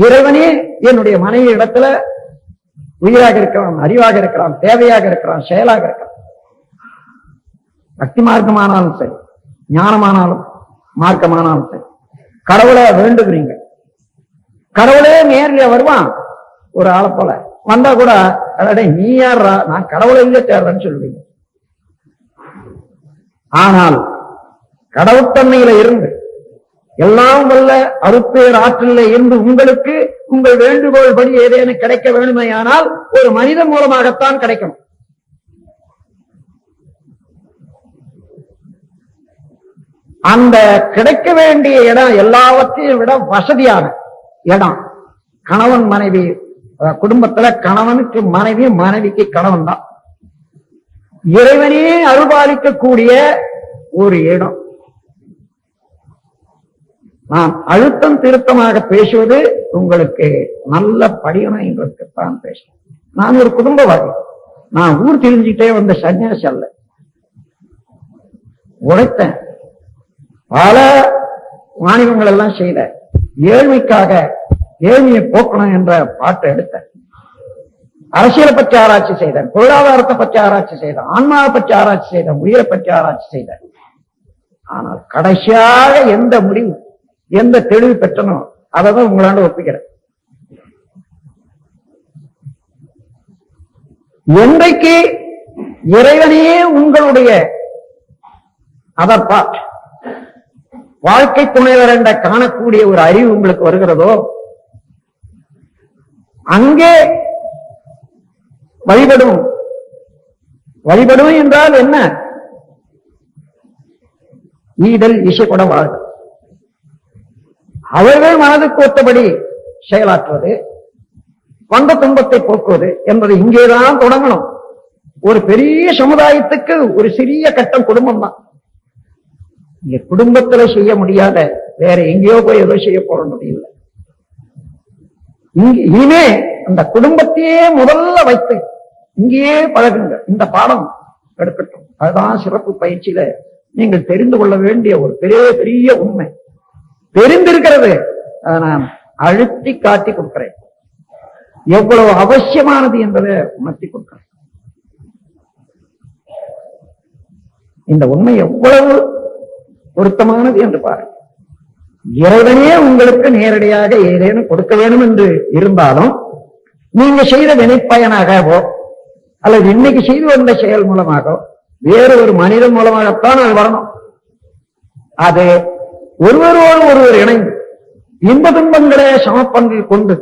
இறைவனே என்னுடைய மனைவி இடத்துல உயிராக இருக்கிறான், அறிவாக இருக்கிறான், தேவையாக இருக்கிறான், செயலாக இருக்கிறான். பக்தி மார்க்கமானாலும் சரி, ஞானமானாலும் மார்க்கமானாலும் சரி, கடவுளை வேண்டுகிறீங்க, கடவுளே நேர்ல வருவான். ஒரு ஆளை போல வந்தா கூட அடடே நீ யாரா, நான் கடவுளையே தேடுறேன்னு சொல்லுவீங்க. ஆனால் கடவுத்தன்மையில இருந்து எல்லாம் வல்ல அருட்பேர் ஆற்றலில் இருந்து உங்களுக்கு உங்கள் வேண்டுகோள் படி ஏதேனும் கிடைக்க வேண்டுமையானால் ஒரு மனிதன் மூலமாகத்தான் கிடைக்கும். அந்த கிடைக்க வேண்டிய இடம் எல்லாவற்றையும் விட வசதியான இடம் கணவன் மனைவி. குடும்பத்துல கணவனுக்கு மனைவி, மனைவிக்கு கணவன் தான். இறைவனே அருள்பாலிக்கக்கூடிய ஒரு இடம். நான் அழுத்தம் திருத்தமாக பேசுவது உங்களுக்கு நல்ல படியணும் என்பதற்குத்தான் பேசுறேன். நான் ஒரு குடும்பவாதி, நான் ஊர் தெரிஞ்சுக்கிட்டே வந்த சன்னியாசி அல்ல. உழைத்தேன், பல வாணிபங்கள் எல்லாம் செய்த, ஏழ்மைக்காக ஏழ்மையை போக்கணும் என்ற பாட்டை எடுத்தேன். அரசியலை பற்றி ஆராய்ச்சி செய்தேன், பொருளாதாரத்தை பற்றி ஆராய்ச்சி செய்தேன், ஆன்மாவை பற்றி ஆராய்ச்சி செய்தேன், உயிரை பற்றி ஆராய்ச்சி செய்தேன். ஆனால் கடைசியாக எந்த முடிவு, எந்த தெளிவு பெற்றனோ அதை தான் உங்களாண்ட ஒப்பிக்கிறேன். என்றைக்கு இறைவனையே உங்களுடைய அதர் பார்ட் வாழ்க்கை துணைவர் என்ற காணக்கூடிய ஒரு அறிவு உங்களுக்கு வருகிறதோ அங்கே வழிபடும். வழிபடும் என்றால் என்ன? ஈடல் இசைப்பட வாழ்வு. அவர்கள் மனதுக்கு ஒத்தபடி செயலாற்றுவது, வந்த துன்பத்தை போக்குவது என்பது இங்கேதான் தொடங்கணும். ஒரு பெரிய சமுதாயத்துக்கு ஒரு சிறிய கட்டம் குடும்பம் தான். இங்க குடும்பத்துல செய்ய முடியாத வேற எங்கேயோ போய் ஏதோ செய்ய போற முடியல. இனிமே அந்த குடும்பத்தையே முதல்ல வைத்து இங்கேயே பழகுங்க. இந்த பாடம் எடுக்கட்டும். அதுதான் சிறப்பு பயிற்சியில நீங்கள் தெரிந்து கொள்ள வேண்டிய ஒரு பெரிய பெரிய உண்மை. தெரிந்திருக்கிறது, அதை நான் அழுத்தி காட்டி கொடுக்கிறேன். எவ்வளவு அவசியமானது என்பதை உணர்த்தி கொடுக்கிறேன். இந்த உண்மை எவ்வளவு பொருத்தமானது என்று பாருங்கள். இறைவனே உங்களுக்கு நேரடியாக ஏதேனும் கொடுக்க வேண்டும் என்று இருந்தாலும் நீங்க செய்த வினைப்பயனாகவோ அல்லது இன்னைக்கு செய்து வந்த செயல் மூலமாக வேறு ஒரு மனிதன் மூலமாகத்தான் அது வரணும். அது ஒருவரோடு ஒருவர் இணைந்து இன்ப துன்பங்களை சமப்பங்கில் கொண்டு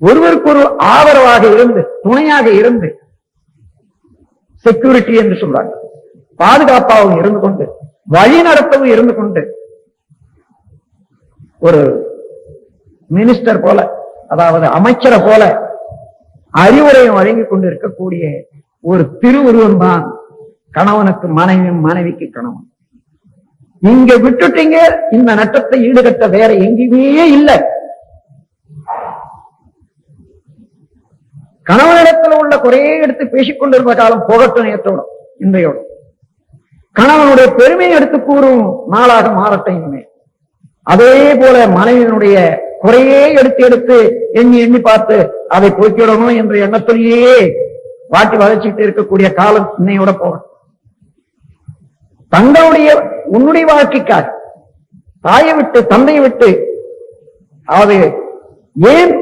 ஒருவருக்கு ஒரு ஆதரவாக இருந்து துணையாக இருந்து செக்யூரிட்டி என்று சொல்றாங்க, பாதுகாப்பாகவும் இருந்து கொண்டு வழி நடத்தவும் இருந்து கொண்டு ஒரு மினிஸ்டர் போல, அதாவது அமைச்சரை போல அறிவுரையும் வழங்கி கொண்டு இருக்கக்கூடிய ஒரு திருவுருவம் தான் கணவனுக்கு மனைவி, மனைவிக்கு கணவன். இங்க விட்டுட்டீங்க, இந்த நட்டத்தை ஈடுகட்ட வேற எங்கேயுமே இல்லை. கணவனிடத்தில் உள்ள குறையே எடுத்து பேசிக் கொண்டிருந்த காலம் போகட்டும், நேற்றோடும் இன்றையோடும். கணவனுடைய பெருமையை எடுத்து கூறும் நாளாக மாறட்டும் இனிமே. அதே போல மனைவியினுடைய குறையே எடுத்து எடுத்து எண்ணி எண்ணி பார்த்து அதை போக்கிடணும் என்ற எண்ணத்திலேயே வாட்டி வளர்ச்சிட்டு இருக்கக்கூடிய காலம் இன்னையோட போகணும். தங்களுடைய உன்னுடைய வாழ்க்கைக்காக தாயை விட்டு தந்தையை விட்டு, அது ஏன்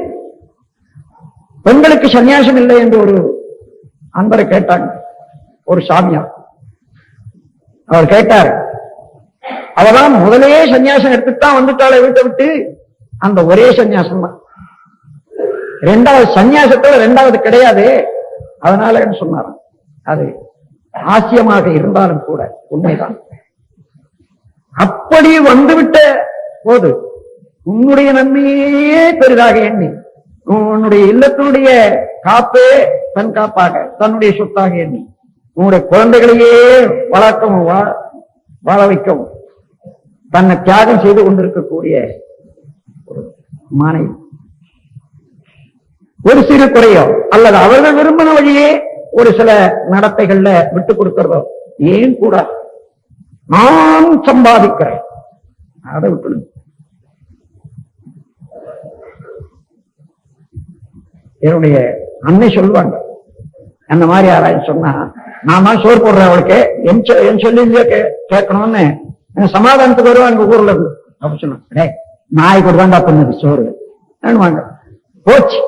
பெண்களுக்கு சன்னியாசம் இல்லை என்று ஒரு அன்பரை கேட்டாங்க. ஒரு சாமியார் அவர் கேட்டார், அவதான் முதலே சன்னியாசம் எடுத்துத்தான் வந்துட்டாளே வீட்டை விட்டு, அந்த ஒரே சன்னியாசம் தான், இரண்டாவது சன்னியாசத்துல இரண்டாவது கிடையாது, அதனால சொன்னார். அது ஆசியமாக இருந்தாலும் கூட உண்மைதான். அப்படி வந்துவிட்ட போது உன்னுடைய நன்மையே பெரிதாக எண்ணி, உன்னுடைய இல்லத்தினுடைய காப்பே தன் காப்பாக தன்னுடைய சொத்தாக எண்ணி, உன்னுடைய குழந்தைகளையே வளர்க்கவும் வாழ வைக்கவும் தன்னை தியாகம் செய்து கொண்டிருக்கக்கூடிய ஒரு மனைவி ஒரு சிறு குறையோ அல்லது அவர்கள் விரும்பின வழியே ஒரு சில நடத்தைகள்ல விட்டு கொடுக்கிறதோ ஏன் கூட நான் சம்பாதிக்கிறேன் அதை விட்டு. என்னுடைய அன்னை சொல்லுவாங்க, அந்த மாதிரி யாராவது சொன்னா நான் தான் சோறு போடுறேன் அவளுக்கு என் சொல்லி கேட்கணும்னு சமாதானத்துக்கு வருவாங்க ஊர்ல இருந்து. அப்ப சொன்ன நாய் கூட தாண்டா பண்ணுது சோறு வாங்க போச்சு,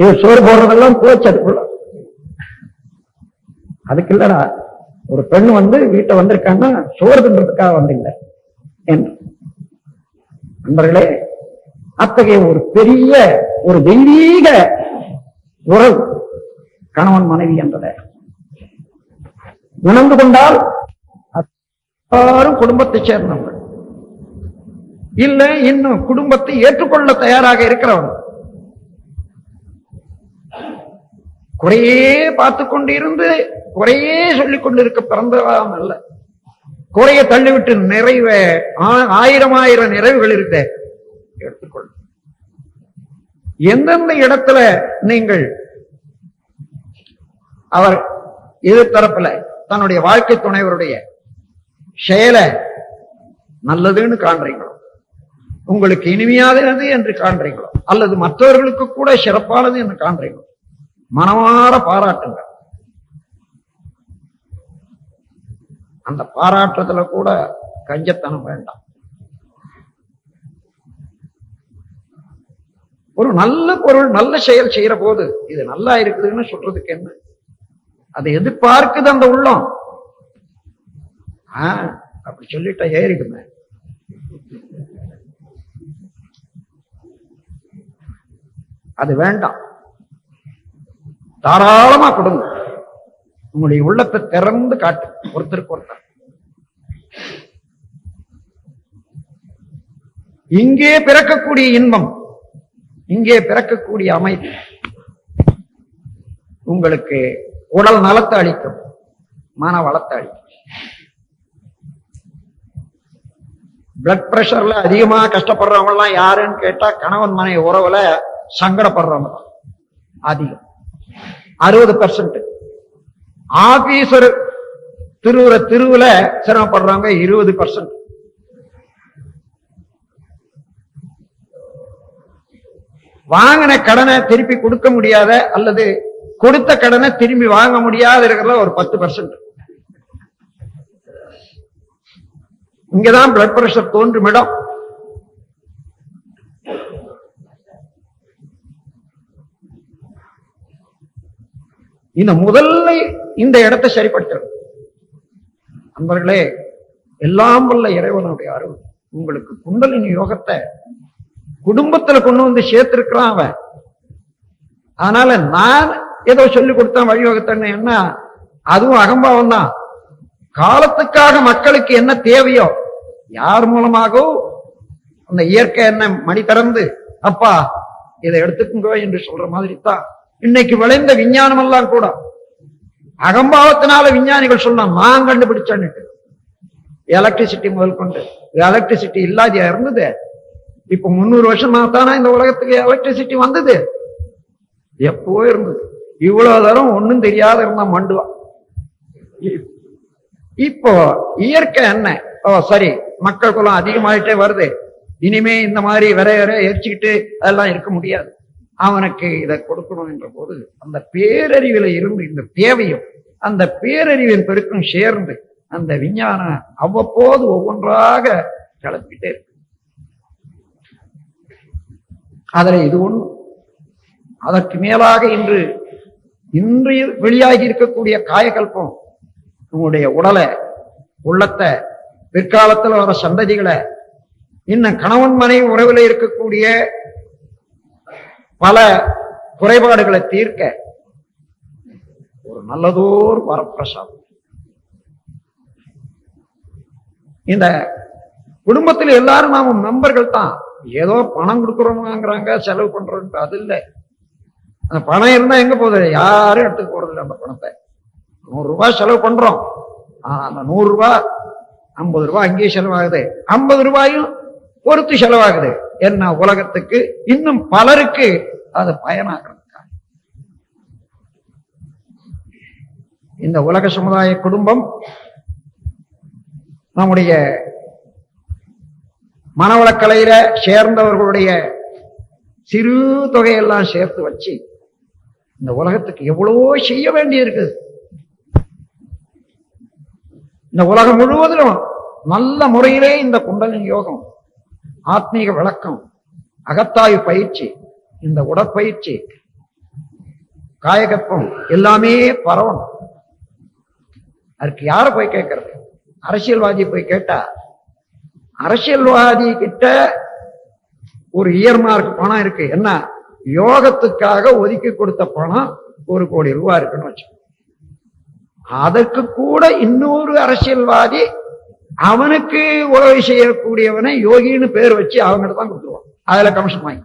இவர் சோறு போடுறதெல்லாம் போச்சு. அதுக்குள்ள அதுக்கு இல்லடா, ஒரு பெண் வீட்டை வந்திருக்காங்கன்னா சோறு தின்றதுக்காக வந்தில்லை என்று. நண்பர்களே, அத்தகைய ஒரு பெரிய ஒரு தெய்வீக உறவு கணவன் மனைவி என்றதை உணர்ந்து கொண்டால் எல்லாரும் குடும்பத்தை சேர்ந்தவங்க, இல்ல இன்னும் குடும்பத்தை ஏற்றுக்கொள்ள தயாராக இருக்கிறவங்க. குறையே பார்த்து கொண்டிருந்து குறையே சொல்லிக் கொண்டிருக்க பிறந்தவாம் அல்ல. குறைய தள்ளிவிட்டு நிறைவே ஆயிரம் நிறைவுகள் இருக்க எடுத்துக்கொள்ள. எந்தெந்த இடத்துல நீங்கள் அவர் எதிர்த்தரப்புல தன்னுடைய வாழ்க்கை துணைவருடைய செயலை நல்லதுன்னு காண்றீங்களோ, உங்களுக்கு இனிமையானது என்று காண்றீங்களோ, அல்லது மற்றவர்களுக்கு கூட சிறப்பானது என்று காண்றீங்களோ, மனமாற பாராட்டுங்க. அந்த பாராட்டுறதுல கூட கஞ்சத்தனம் வேண்டாம். ஒரு நல்ல பொருள் நல்ல செயல் செய்யற போது இது நல்லா இருக்குதுன்னு சொல்றதுக்கு என்ன, அதை எதிர்பார்க்குது அந்த உள்ளம். அப்படி சொல்லிட்டா ஏறிடுமே. அது வேண்டாம். தாராளமா கொடுங்க. உங்களுடைய உள்ளத்தை திறந்து காட்டு ஒருத்தருக்கு ஒருத்தர். இங்கே பிறக்கக்கூடிய இன்பம், இங்கே பிறக்கக்கூடிய அமைதி உங்களுக்கு உடல் நலத்தை அளிக்கும், மன வளத்தை அளிக்கும். பிளட் பிரஷர்ல அதிகமா கஷ்டப்படுறவங்க எல்லாம் யாருன்னு கேட்டா கணவன் மனைவி உறவுல சங்கடப்படுறவங்க தான் அதிகம், 60%. ஆபீசர் திருவுல சிரமப்படுறவங்க 20%. வாங்கின கடனை திருப்பி கொடுக்க முடியாத அல்லது கொடுத்த கடனை திரும்பி வாங்க முடியாத இருக்கிற ஒரு 10%. இங்கதான் பிளட் பிரஷர் தோன்றும் இடம். இந்த முதல்ல இந்த இடத்தை சரிப்படுத்துறது. நண்பர்களே, எல்லாம் வல்ல இறைவனுடைய அருள் உங்களுக்கு குண்டலினி யோகத்தை குடும்பத்துல கொண்டு சேர்த்திருக்கிறான் அவன். அதனால நான் ஏதோ சொல்லி கொடுத்தேன் வழிவகுத்தேன்னு என்ன, அதுவும் அகம்பாவம் தான். காலத்துக்காக மக்களுக்கு என்ன தேவையோ யார் மூலமாகவோ அந்த இயற்கை என்ன மணி திறந்து அப்பா இதை எடுத்துக்குங்க என்று சொல்ற மாதிரி தான் இன்னைக்கு விளைந்த விஞ்ஞானம் எல்லாம் கூட. அகம்பாவத்தினால விஞ்ஞானிகள் சொன்னா நான் கண்டுபிடிச்சேன்னு. எலக்ட்ரிசிட்டி முதல் கொண்டு எலக்ட்ரிசிட்டி இல்லாத இருந்தது. இப்ப 300 வருஷமா தானே இந்த உலகத்துக்கு எலக்ட்ரிசிட்டி வந்தது. எப்போ இருந்தது. இவ்வளவு தரம் ஒன்னும் தெரியாத இருந்தா மண்டுவா. இப்போ இயற்கை என்ன, சரி மக்கள் குலம் அதிகமாயிட்டே வருது, இனிமே இந்த மாதிரி விரை எரிச்சுக்கிட்டு அதெல்லாம் இருக்க முடியாது, அவனுக்கு இதை கொடுக்கணும் என்ற போது அந்த பேரறிவில இருந்து இந்த தேவையும் அந்த பேரறிவின் பெருக்கும் சேர்ந்து அந்த விஞ்ஞானம் அவ்வப்போது ஒவ்வொன்றாக கிளப்பிட்டே இருக்கு. அதில் இது ஒண்ணு. அதற்கு மேலாக இன்று வெளியாகி இருக்கக்கூடிய காயகல்பம் உங்களுடைய உடலை உள்ளத்தை பிற்காலத்தில் வர சந்ததிகளை இன்னும் கணவன் மனைவி உறவில் இருக்கக்கூடிய பல குறைபாடுகளை தீர்க்க ஒரு நல்லதோர் வரப்பிரசாதம். இந்த குடும்பத்தில் எல்லாரும் நாம மெம்பர்கள் தான். ஏதோ பணம் கொடுக்குறோங்கிறாங்க, செலவு பண்றோம், அது இல்லை. அந்த பணம் இருந்தா எங்க போகுது? யாரும் எடுத்துக்க போறது இல்லை. அந்த பணத்தை 100 ரூபாய் செலவு பண்றோம். அந்த 100 ரூபாய் 50 ரூபாய் அங்கேயே செலவாகுது, 50 ரூபாயும் பொறுத்து செலவாகுது. என்ன உலகத்துக்கு இன்னும் பலருக்கு அது பயனாகிறதுக்காக. இந்த உலக சமுதாய குடும்பம் நம்முடைய மனவளக்கலையில சேர்ந்தவர்களுடைய சிறு தொகையெல்லாம் சேர்த்து வச்சு இந்த உலகத்துக்கு எவ்வளவோ செய்ய வேண்டி இருக்குது. இந்த உலகம் முழுவதிலும் நல்ல முறையிலே இந்த குண்டலினி யோகம், ஆத்மீக விளக்கம், அகத்தாய்வு பயிற்சி, இந்த உடற்பயிற்சி, காயகற்பம் எல்லாமே பரவணும். அதுக்கு யார போய் கேட்கறது? அரசியல்வாதி போய் கேட்டா, அரசியல்வாதி கிட்ட ஒரு இயர்மார்க் பணம் இருக்கு, என்ன யோகத்துக்காக ஒதுக்கி கொடுத்த பணம் 1 கோடி ரூபாய் இருக்குன்னு வச்சு, அதற்கு கூட இன்னொரு அரசியல்வாதி அவனுக்கு உதவி செய்யக்கூடியவனை யோகின்னு பேர் வச்சு அவங்ககிட்ட தான் கொடுத்துருவான். அதுல கமிஷன் வாங்கி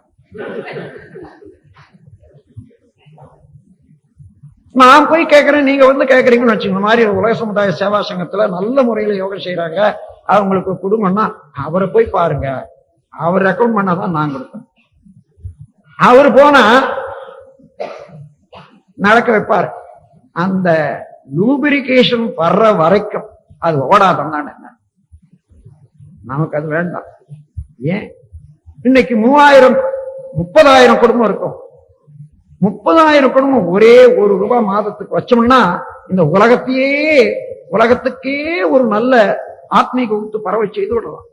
நான் போய் கேட்கிறேன், நீங்க வந்து கேட்கறீங்கன்னு வச்சுங்க. இந்த மாதிரி உலக சமுதாய சேவா சங்கத்துல நல்ல முறையில யோகம் செய்யறாங்க, அவங்களுக்கு குடும்பம்னா அவரை போய் பாருங்க, அவர் ரெக்கமெண்ட் பண்ணாதான் நான் கொடுப்பேன். அவர் போனா நடக்க வைப்பாரு. அந்த லூபிரிகேஷன் வர்ற வரைக்கும் அது ஓடாதான் என்ன, நமக்கு அது வேண்டாம். ஏன் இன்னைக்கு 30,000 குடும்பம் இருக்கும். 30,000 குடும்பம் ஒரே 1 ரூபாய் மாதத்துக்கு வச்சோம்னா இந்த உலகத்துக்கே ஒரு நல்ல ஆத்மீக ஊத்து பரவ செய்து விடலாம்.